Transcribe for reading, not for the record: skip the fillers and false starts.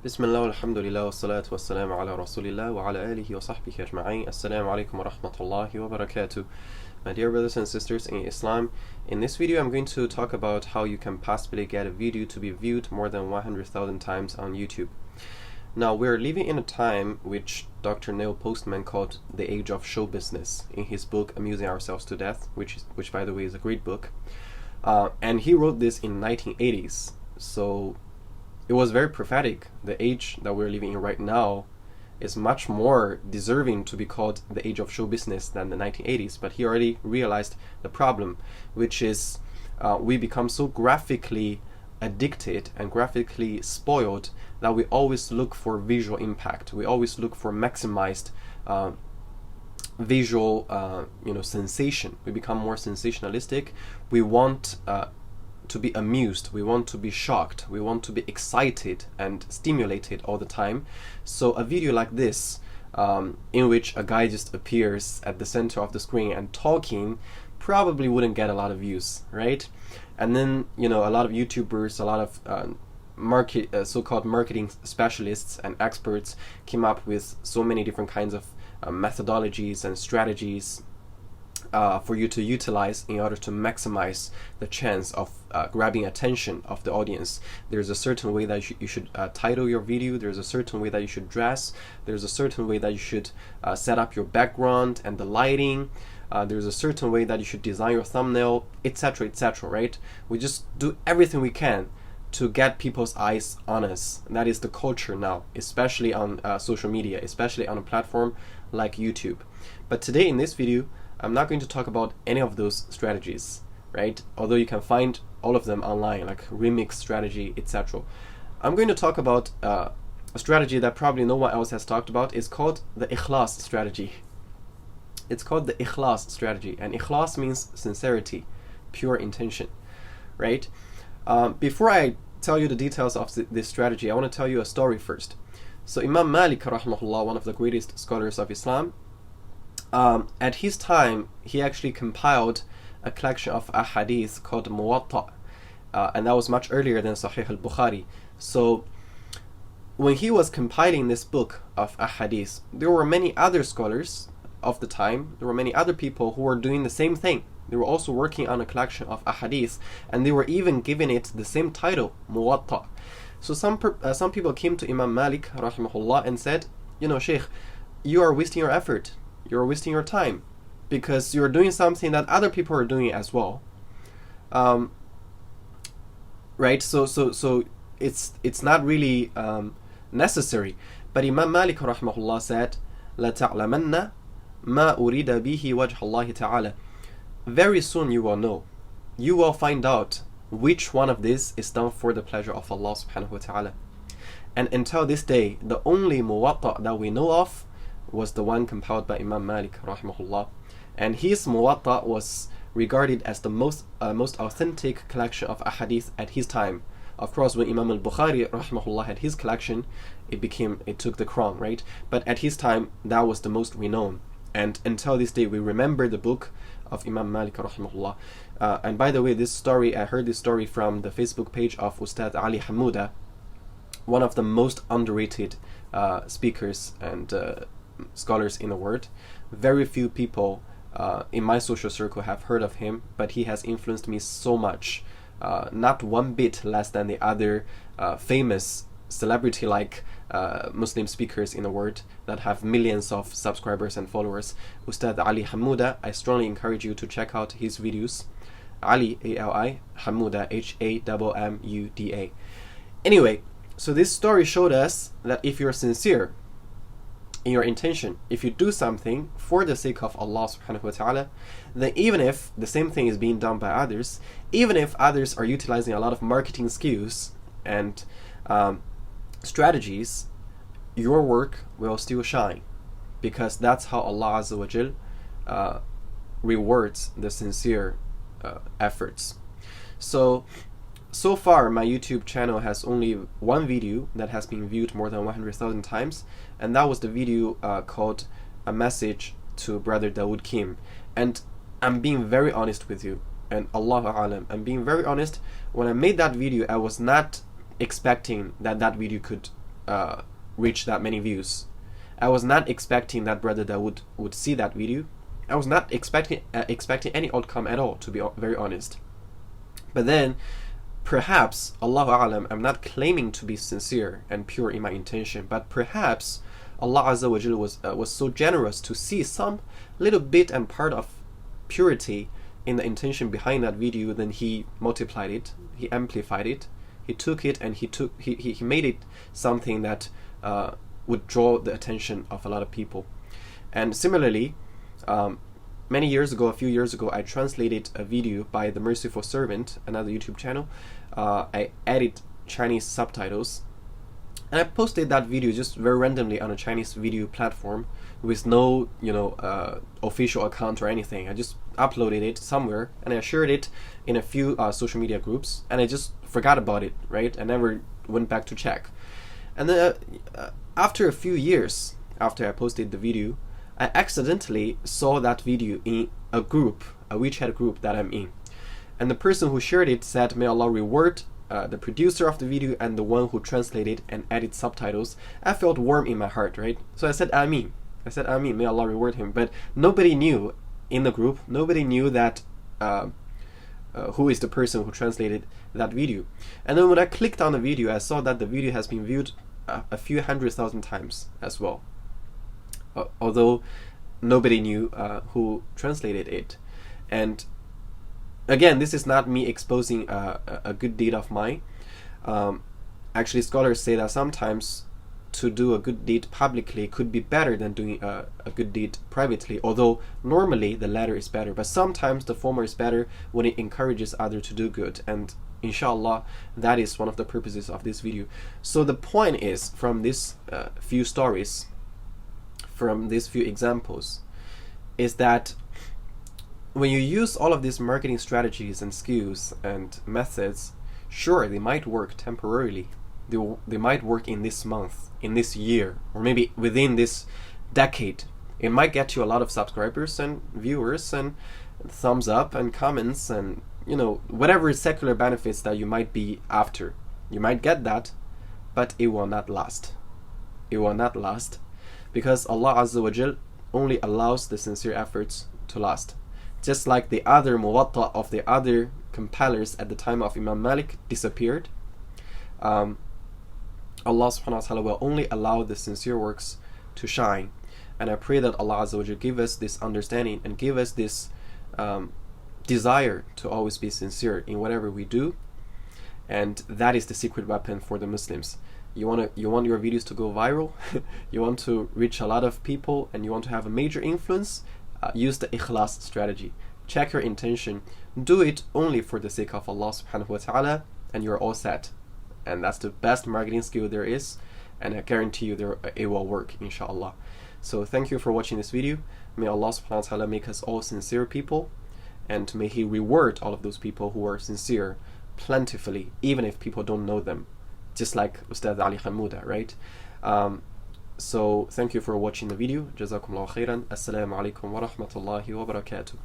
بسم الله والحمد لله والصلاة والسلام على رسول الله وعلى آله وصحبه أجمعين. Assalamu alaikum wa rahmatullahi wa barakatuh. My dear brothers and sisters in Islam, in this video I'm going to talk about how you can possibly get a video to be viewed more than 100,000 times on YouTube. Now, we're living in a time which Dr. Neil Postman called the age of show business in his book Amusing Ourselves to Death, which by the way is a great book. And he wrote this in 1980s. So it was very prophetic. The age that we're living in right now is much more deserving to be called the age of show business than the 1980s. But he already realized the problem, which is we become so graphically addicted and graphically spoiled that we always look for visual impact. We always look for maximized visual sensation. We become more sensationalistic. We want to be amused, we want to be shocked, we want to be excited and stimulated all the time. So a video like this, in which a guy just appears at the center of the screen and talking, probably wouldn't get a lot of views, right? And then, a lot of YouTubers, a lot of so-called marketing specialists and experts came up with so many different kinds of methodologies and strategies for you to utilize in order to maximize the chance of grabbing attention of the audience. There's a certain way that you should title your video, there's a certain way that you should dress, there's a certain way that you should set up your background and the lighting, there's a certain way that you should design your thumbnail, etc., etc., right? We just do everything we can to get people's eyes on us. That is the culture now, especially on social media, especially on a platform like YouTube. But today in this video, I'm not going to talk about any of those strategies, right? Although you can find all of them online, like remix strategy, etc. I'm going to talk about a strategy that probably no one else has talked about. It's called the Ikhlas strategy. It's called the Ikhlas strategy, and Ikhlas means sincerity, pure intention, right? Before I tell you the details of this strategy, I want to tell you a story first. So Imam Malik, rahimahullah, one of the greatest scholars of Islam, at his time, he actually compiled a collection of ahadith called Muwatta, and that was much earlier than Sahih al-Bukhari. So when he was compiling this book of ahadith, there were many other scholars of the time, there were many other people who were doing the same thing. They were also working on a collection of ahadith, and they were even giving it the same title, Muwatta. So some people came to Imam Malik, rahimahullah, and said, Sheikh, you are wasting your effort. You're wasting your time because you're doing something that other people are doing as well, right? So it's not really necessary. But Imam Malik rahimahullah said, "La ta'lamanna ma urida bihi wajh Allah ta'ala." Very soon you will know, you will find out which one of these is done for the pleasure of Allah subhanahu wa ta'ala. And until this day, the only muwatta that we know of was the one compiled by Imam Malik rahimahullah, and his Muwatta was regarded as the most authentic collection of ahadith at his time. Of course, when Imam al-Bukhari rahimahullah had his collection, it took the crown, right? But at his time, that was the most renowned, and until this day we remember the book of Imam Malik rahimahullah. And by the way, I heard this story from the Facebook page of Ustad Ali Hamouda, one of the most underrated speakers and scholars in the world. Very few people in my social circle have heard of him, but he has influenced me so much, not one bit less than the other famous celebrity-like Muslim speakers in the world that have millions of subscribers and followers. Ustad Ali Hamouda, I strongly encourage you to check out his videos. Ali, A-L-I, Hamouda, H-A-M-M-U-D-A. Anyway, so this story showed us that if you're sincere in your intention, if you do something for the sake of Allah subhanahu wa ta'ala, then even if the same thing is being done by others, even if others are utilizing a lot of marketing skills and strategies, your work will still shine, because that's how Allah Azza wa Jal rewards the sincere efforts. So far, my YouTube channel has only one video that has been viewed more than 100,000 times, and that was the video called A Message to Brother Dawood Kim. And I'm being very honest with you, and Allahu Alam, I'm being very honest. When I made that video, I was not expecting that video could reach that many views. I was not expecting that brother that would see that video. I was not expecting any outcome at all, to be very honest. But then, perhaps, Allahu A'lam, I'm not claiming to be sincere and pure in my intention, but perhaps Allah Azza wa Jalla was so generous to see some little bit and part of purity in the intention behind that video. Then He multiplied it, He amplified it, He took it, and He made it something that would draw the attention of a lot of people. And similarly, a few years ago, I translated a video by The Merciful Servant, another YouTube channel. I added Chinese subtitles, and I posted that video just very randomly on a Chinese video platform with no, official account or anything. I just uploaded it somewhere, and I shared it in a few social media groups, and I just forgot about it, right? I never went back to check. And then after a few years after I posted the video, I accidentally saw that video in a group, a WeChat group that I'm in. And the person who shared it said, "May Allah reward the producer of the video and the one who translated and added subtitles." I felt warm in my heart, right? So I said, Ameen. May Allah reward him. But nobody knew in the group, nobody knew that who is the person who translated that video. And then when I clicked on the video, I saw that the video has been viewed a few 100,000 times as well. Although nobody knew who translated it. And again, this is not me exposing a good deed of mine. Actually, scholars say that sometimes to do a good deed publicly could be better than doing a good deed privately, although normally the latter is better. But sometimes the former is better when it encourages others to do good. And inshallah, that is one of the purposes of this video. So the point is, from these few stories, from these few examples, is that when you use all of these marketing strategies and skills and methods, sure, they might work temporarily. They might work in this month, in this year, or maybe within this decade. It might get you a lot of subscribers and viewers and thumbs up and comments and whatever secular benefits that you might be after. You might get that, but it will not last. It will not last, because Allah Azza wa Jal only allows the sincere efforts to last. Just like the other muwatta of the other compilers at the time of Imam Malik disappeared, Allah subhanahu wa ta'ala will only allow the sincere works to shine. And I pray that Allah Azza wa Jal give us this understanding and give us this desire to always be sincere in whatever we do. And that is the secret weapon for the Muslims. You want your videos to go viral, you want to reach a lot of people, and you want to have a major influence, use the Ikhlas strategy. Check your intention. Do it only for the sake of Allah subhanahu wa ta'ala, and you're all set. And that's the best marketing skill there is, and I guarantee you it will work, inshallah. So thank you for watching this video. May Allah subhanahu wa ta'ala make us all sincere people, and may He reward all of those people who are sincere plentifully, even if people don't know them. Just like Ustad Ali Hamuda, right? So thank you for watching the video. Jazakumullah khairan. Assalamu alaikum wa rahmatullahi wa barakatuh.